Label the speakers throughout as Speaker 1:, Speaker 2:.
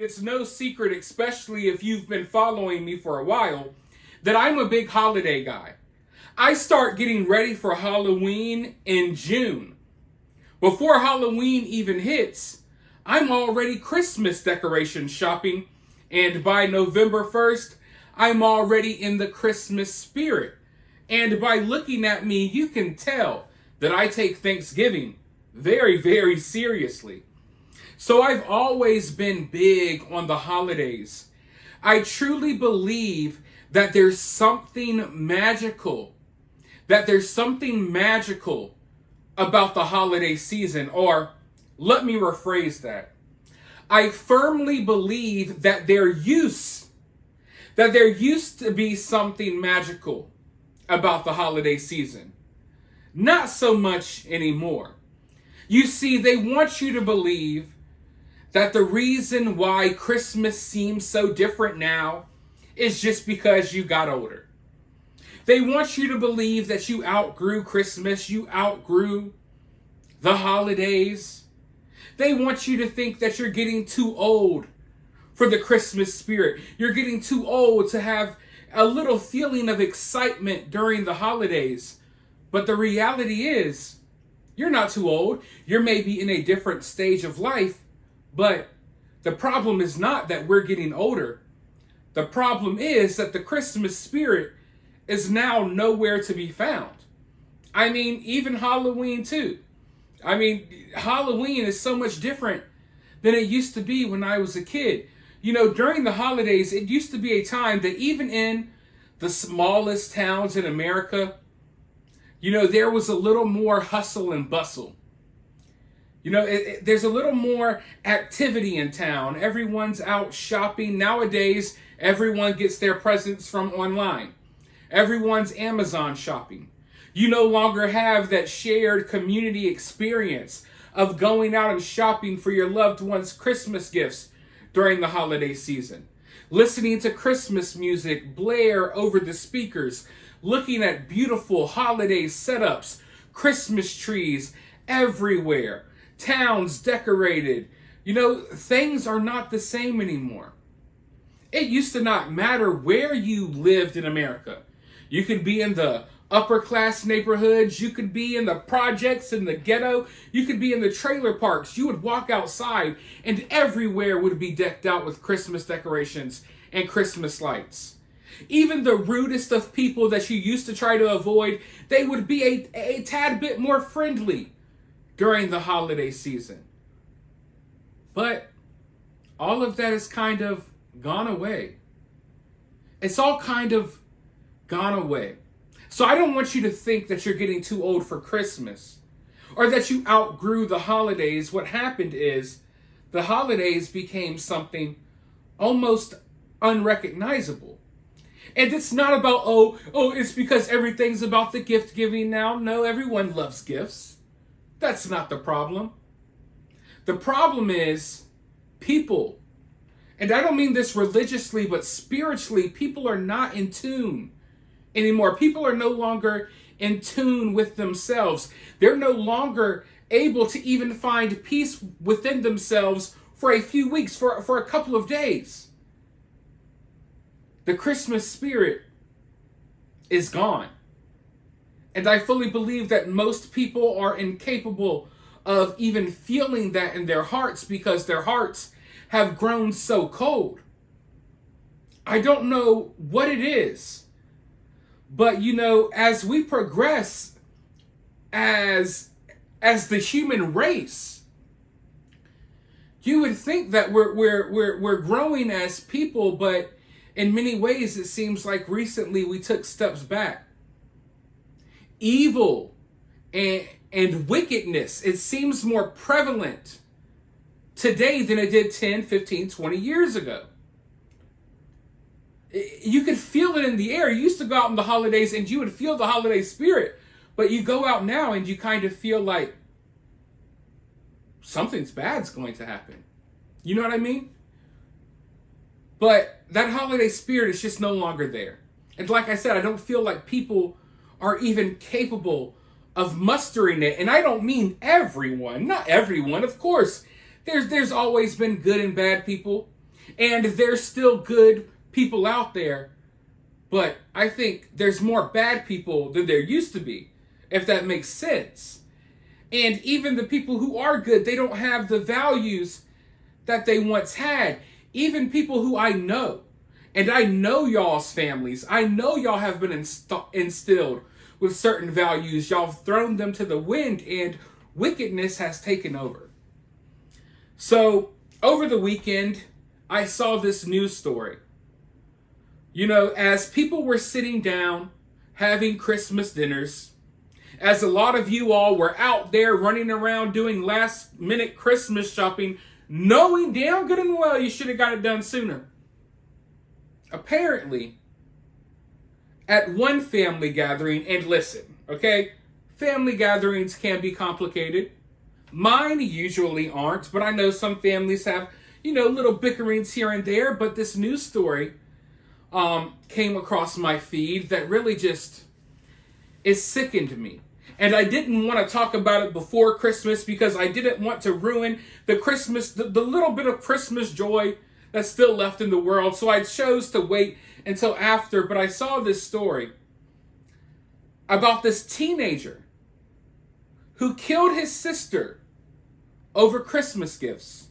Speaker 1: It's no secret, especially if you've been following me for a while, that I'm a big holiday guy. I start getting ready for Halloween in June. Before Halloween even hits, I'm already Christmas decoration shopping, and by November 1st, I'm already in the Christmas spirit. And by looking at me, you can tell that I take Thanksgiving very, very seriously. So I've always been big on the holidays. I truly believe that there's something magical, about the holiday season, or let me rephrase that. I firmly believe that there used to be something magical about the holiday season. Not so much anymore. You see, they want you to believe that the reason why Christmas seems so different now is just because you got older. They want you to believe that you outgrew Christmas, you outgrew the holidays. They want you to think that you're getting too old for the Christmas spirit. You're getting too old to have a little feeling of excitement during the holidays. But the reality is, you're not too old. You're maybe in a different stage of life, but the problem is not that we're getting older. The problem is that the Christmas spirit is now nowhere to be found. I mean, even Halloween too. I mean, Halloween is so much different than it used to be when I was a kid. You know, during the holidays, it used to be a time that even in the smallest towns in America, you know, there was a little more hustle and bustle. You know, there's a little more activity in town. Everyone's out shopping. Nowadays, everyone gets their presents from online. Everyone's Amazon shopping. You no longer have that shared community experience of going out and shopping for your loved one's Christmas gifts during the holiday season. Listening to Christmas music blare over the speakers. Looking at beautiful holiday setups. Christmas trees everywhere. Towns decorated. You know, things are not the same anymore. It used to not matter where you lived in America. You could be in the upper class neighborhoods. You could be in the projects, in the ghetto. You could be in the trailer parks. You would walk outside and everywhere would be decked out with Christmas decorations and Christmas lights. Even the rudest of people that you used to try to avoid, they would be a tad bit more friendly during the holiday season. But all of that has kind of gone away. It's all kind of gone away. So I don't want you to think that you're getting too old for Christmas or that you outgrew the holidays. What happened is the holidays became something almost unrecognizable. And it's not about, it's because everything's about the gift giving now. No, everyone loves gifts. That's not the problem. The problem is people, and I don't mean this religiously, but spiritually, people are not in tune anymore. People are no longer in tune with themselves. They're no longer able to even find peace within themselves for a few weeks, for a couple of days. The Christmas spirit is gone. And I fully believe that most people are incapable of even feeling that in their hearts because their hearts have grown so cold. I don't know what it is, but you know, as we progress as the human race, you would think that we're growing as people, but in many ways it seems like recently we took steps back. Evil and wickedness, it seems more prevalent today than it did 10, 15, 20 years ago. You could feel it in the air. You used to go out in the holidays and you would feel the holiday spirit, but you go out now and you kind of feel like something's bad's going to happen. You know what I mean? But that holiday spirit is just no longer there. And like I said, I don't feel like people are even capable of mustering it. And I don't mean everyone, not everyone. Of course, there's always been good and bad people. And there's still good people out there, but I think there's more bad people than there used to be, if that makes sense. And even the people who are good, they don't have the values that they once had. Even people who I know, and I know y'all's families, I know y'all have been instilled with certain values. Y'all have thrown them to the wind, and wickedness has taken over. So, over the weekend, I saw this news story. You know, as people were sitting down, having Christmas dinners, as a lot of you all were out there running around doing last minute Christmas shopping, knowing damn good and well you should have got it done sooner. Apparently, at one family gathering, and listen, okay, family gatherings can be complicated. Mine usually aren't, but I know some families have, you know, little bickerings here and there. But this news story came across my feed that really just, it sickened me. And I didn't want to talk about it before Christmas because I didn't want to ruin the Christmas, the little bit of Christmas joy that's still left in the world. So I chose to wait until after. But I saw this story about this teenager who killed his sister over Christmas gifts.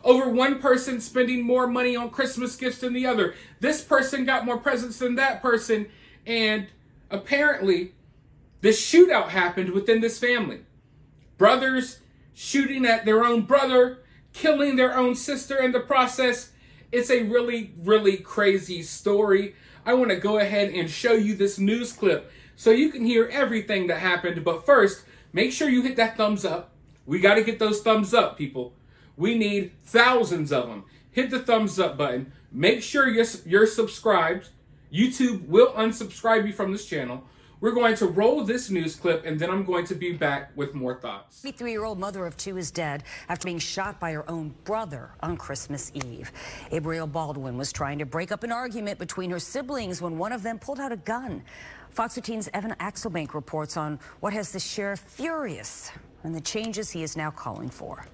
Speaker 1: Over one person spending more money on Christmas gifts than the other. This person got more presents than that person. And apparently, this shootout happened within this family. Brothers shooting at their own brother, killing their own sister in the process. It's a really, really crazy story. I want to go ahead and show you this news clip so you can hear everything that happened. But first, make sure you hit that thumbs up. We got to get those thumbs up, people. We need thousands of them. Hit the thumbs up button. Make sure you're subscribed. YouTube will unsubscribe you from this channel. We're going to roll this news clip, and then I'm going to be back with more thoughts.
Speaker 2: 23-year-old mother of two is dead after being shot by her own brother on Christmas Eve. Abrielle Baldwin was trying to break up an argument between her siblings when one of them pulled out a gun. Fox 13's Evan Axelbank reports on what has the sheriff furious and the changes he is now calling for.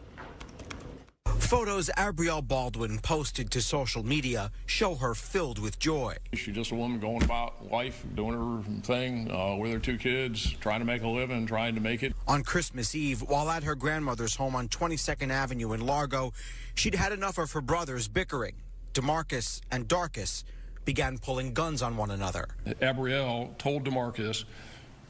Speaker 3: Photos Abrielle Baldwin posted to social media show her filled with joy.
Speaker 4: She's just a woman going about life, doing her thing with her two kids, trying to make a living, trying to make it.
Speaker 3: On Christmas Eve, while at her grandmother's home on 22nd Avenue in Largo, she'd had enough of her brothers bickering. DeMarcus and Darcus began pulling guns on one another.
Speaker 4: Abrielle told DeMarcus,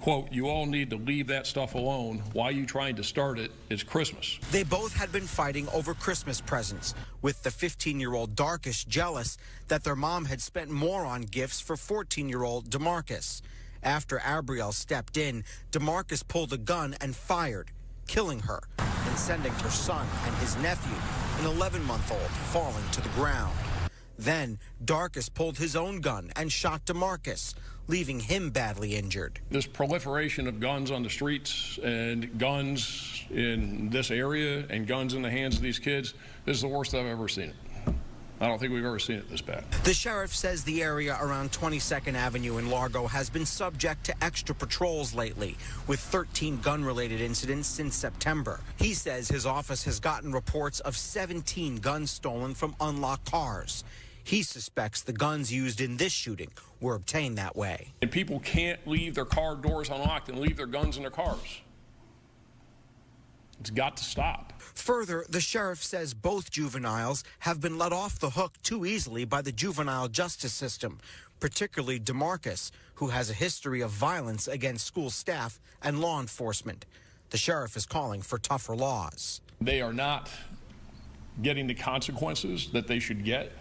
Speaker 4: quote, "You all need to leave that stuff alone. Why are you trying to start it? It's Christmas."
Speaker 3: They both had been fighting over Christmas presents, with the 15-year-old Darcus jealous that their mom had spent more on gifts for 14-year-old DeMarcus. After Abrielle stepped in, DeMarcus pulled a gun and fired, killing her and sending her son and his nephew, an 11-month-old, falling to the ground. Then Darcus pulled his own gun and shot DeMarcus, leaving him badly injured.
Speaker 4: This proliferation of guns on the streets and guns in this area and guns in the hands of these kids, this is the worst I've ever seen it. I don't think we've ever seen it this bad.
Speaker 3: The sheriff says the area around 22nd Avenue in Largo has been subject to extra patrols lately, with 13 gun-related incidents since September. He says his office has gotten reports of 17 guns stolen from unlocked cars. He suspects the guns used in this shooting were obtained that way.
Speaker 4: And people can't leave their car doors unlocked and leave their guns in their cars. It's got to stop.
Speaker 3: Further, the sheriff says both juveniles have been let off the hook too easily by the juvenile justice system, particularly DeMarcus, who has a history of violence against school staff and law enforcement. The sheriff is calling for tougher laws.
Speaker 4: They are not getting the consequences that they should get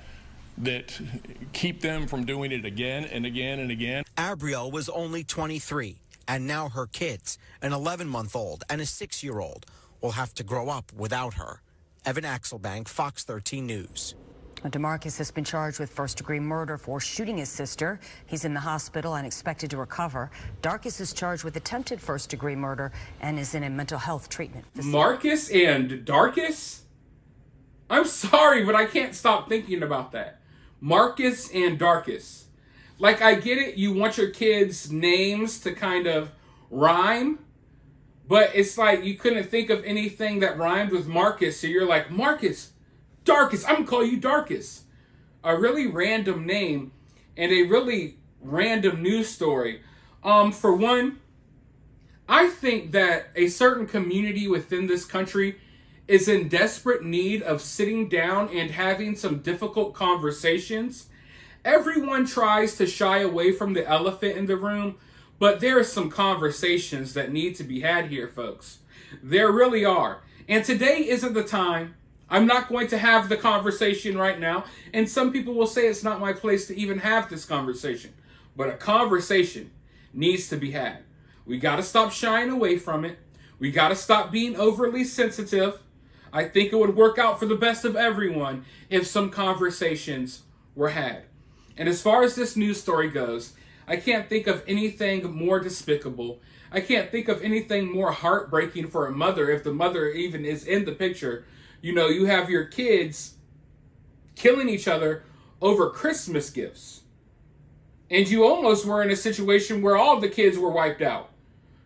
Speaker 4: that keep them from doing it again and again and again.
Speaker 3: Abrielle was only 23, and now her kids, an 11-month-old and a 6-year-old, will have to grow up without her. Evan Axelbank, Fox 13 News.
Speaker 2: DeMarcus has been charged with first-degree murder for shooting his sister. He's in the hospital and expected to recover. Darcus is charged with attempted first-degree murder and is in a mental health treatment facility.
Speaker 1: Marcus and Darcus? I'm sorry, but I can't stop thinking about that. Marcus and Darcus. Like, I get it, you want your kids' names to kind of rhyme, but it's like you couldn't think of anything that rhymed with Marcus, so you're like, Marcus, Darkest. I'm going to call you Darkest. A really random name and a really random news story. For one, I think that a certain community within this country is in desperate need of sitting down and having some difficult conversations. Everyone tries to shy away from the elephant in the room, but there are some conversations that need to be had here, folks. There really are. And today isn't the time. I'm not going to have the conversation right now. And some people will say it's not my place to even have this conversation. But a conversation needs to be had. We got to stop shying away from it. We got to stop being overly sensitive. I think it would work out for the best of everyone if some conversations were had. And as far as this news story goes, I can't think of anything more despicable. I can't think of anything more heartbreaking for a mother, if the mother even is in the picture. You know, you have your kids killing each other over Christmas gifts. And you almost were in a situation where all the kids were wiped out.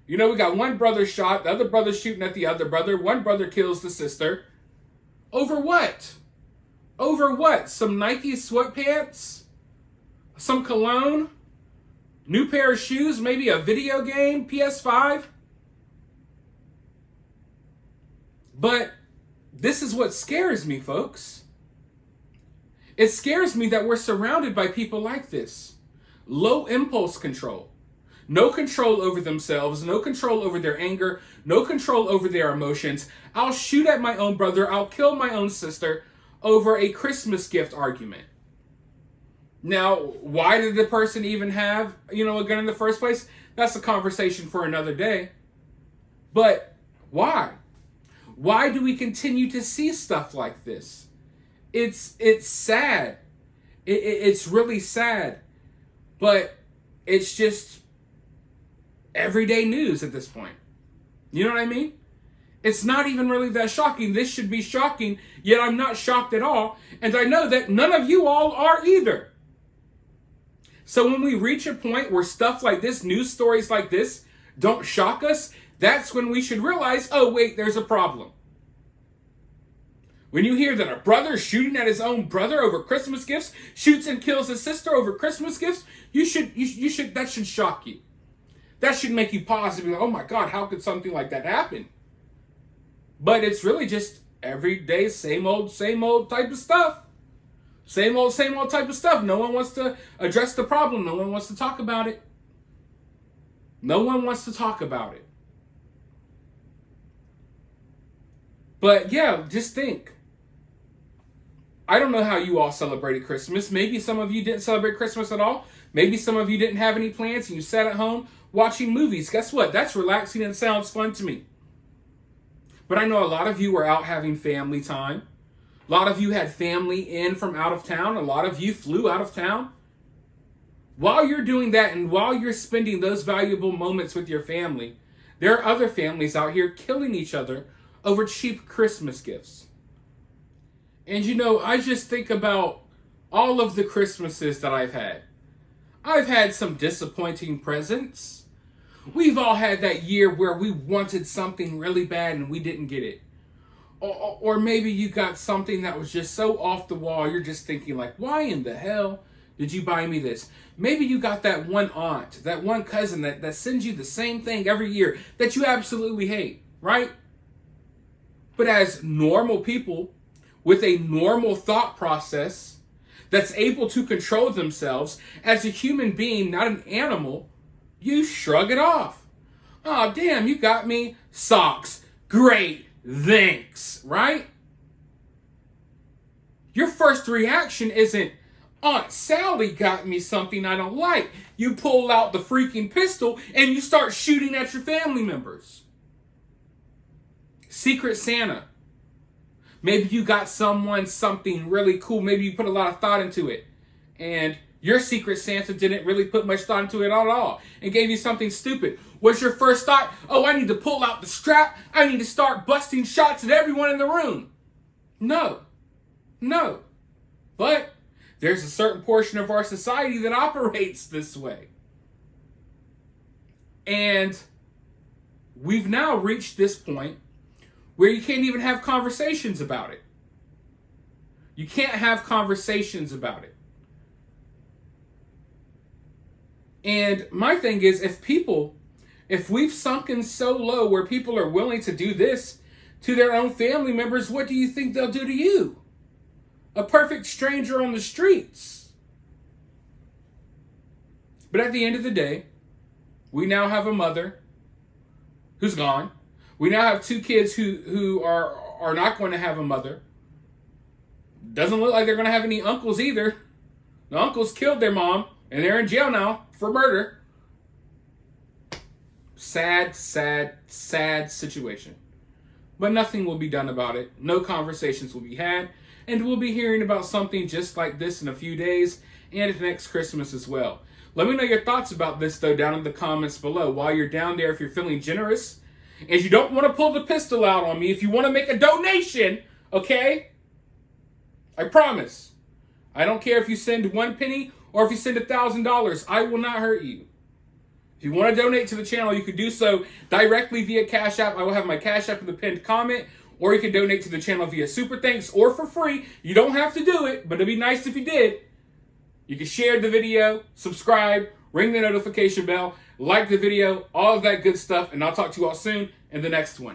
Speaker 1: You know, we got one brother shot, the other brother shooting at the other brother. One brother kills the sister. Over what? Over what? Some Nike sweatpants? Some cologne? New pair of shoes? Maybe a video game? PS5? But this is what scares me, folks. It scares me that we're surrounded by people like this. Low impulse control. No control over themselves, no control over their anger, no control over their emotions. I'll shoot at my own brother, I'll kill my own sister over a Christmas gift argument. Now, why did the person even have, a gun in the first place? That's a conversation for another day. But why? Why do we continue to see stuff like this? It's sad. It's really sad. But it's just everyday news at this point. You know what I mean? It's not even really that shocking. This should be shocking, yet I'm not shocked at all. And I know that none of you all are either. So when we reach a point where stuff like this, news stories like this, don't shock us, that's when we should realize, oh wait, there's a problem. When you hear that a brother shooting at his own brother over Christmas gifts, shoots and kills his sister over Christmas gifts, that should shock you. That should make you pause and be like, oh my God, how could something like that happen? But it's really just everyday, same old type of stuff. Same old type of stuff. No one wants to address the problem. No one wants to talk about it. No one wants to talk about it. But yeah, just think. I don't know how you all celebrated Christmas. Maybe some of you didn't celebrate Christmas at all. Maybe some of you didn't have any plans and you sat at home watching movies. Guess what? That's relaxing and sounds fun to me. But I know a lot of you were out having family time. A lot of you had family in from out of town. A lot of you flew out of town. While you're doing that and while you're spending those valuable moments with your family, there are other families out here killing each other over cheap Christmas gifts. And I just think about all of the Christmases that I've had. I've had some disappointing presents. We've all had that year where we wanted something really bad and we didn't get it. Or maybe you got something that was just so off the wall, you're just thinking like, why in the hell did you buy me this? Maybe you got that one aunt, that one cousin that sends you the same thing every year that you absolutely hate, right? But as normal people with a normal thought process that's able to control themselves as a human being, not an animal, you shrug it off. Oh, damn, you got me socks. Great. Thanks, right? Your first reaction isn't, Aunt Sally got me something I don't like. You pull out the freaking pistol and you start shooting at your family members. Secret Santa. Maybe you got someone something really cool. Maybe you put a lot of thought into it. And your Secret Santa didn't really put much thought into it at all and gave you something stupid. What's your first thought? Oh, I need to pull out the strap. I need to start busting shots at everyone in the room. No. But there's a certain portion of our society that operates this way. And we've now reached this point where you can't even have conversations about it. You can't have conversations about it. And my thing is, if we've sunken so low where people are willing to do this to their own family members, what do you think they'll do to you? A perfect stranger on the streets. But at the end of the day, we now have a mother who's gone. We now have two kids who are not going to have a mother. Doesn't look like they're going to have any uncles either. The uncles killed their mom, and they're in jail now for murder. Sad, sad, sad situation. But nothing will be done about it. No conversations will be had. And we'll be hearing about something just like this in a few days and next Christmas as well. Let me know your thoughts about this, though, down in the comments below. While you're down there, if you're feeling generous, and you don't want to pull the pistol out on me, if you want to make a donation, okay? I promise. I don't care if you send 1 penny or if you send $1,000. I will not hurt you. If you want to donate to the channel, you could do so directly via Cash App. I will have my Cash App in the pinned comment. Or you can donate to the channel via Super Thanks or for free. You don't have to do it, but it'd be nice if you did. You can share the video, subscribe, ring the notification bell, like the video, all of that good stuff. And I'll talk to you all soon in the next one.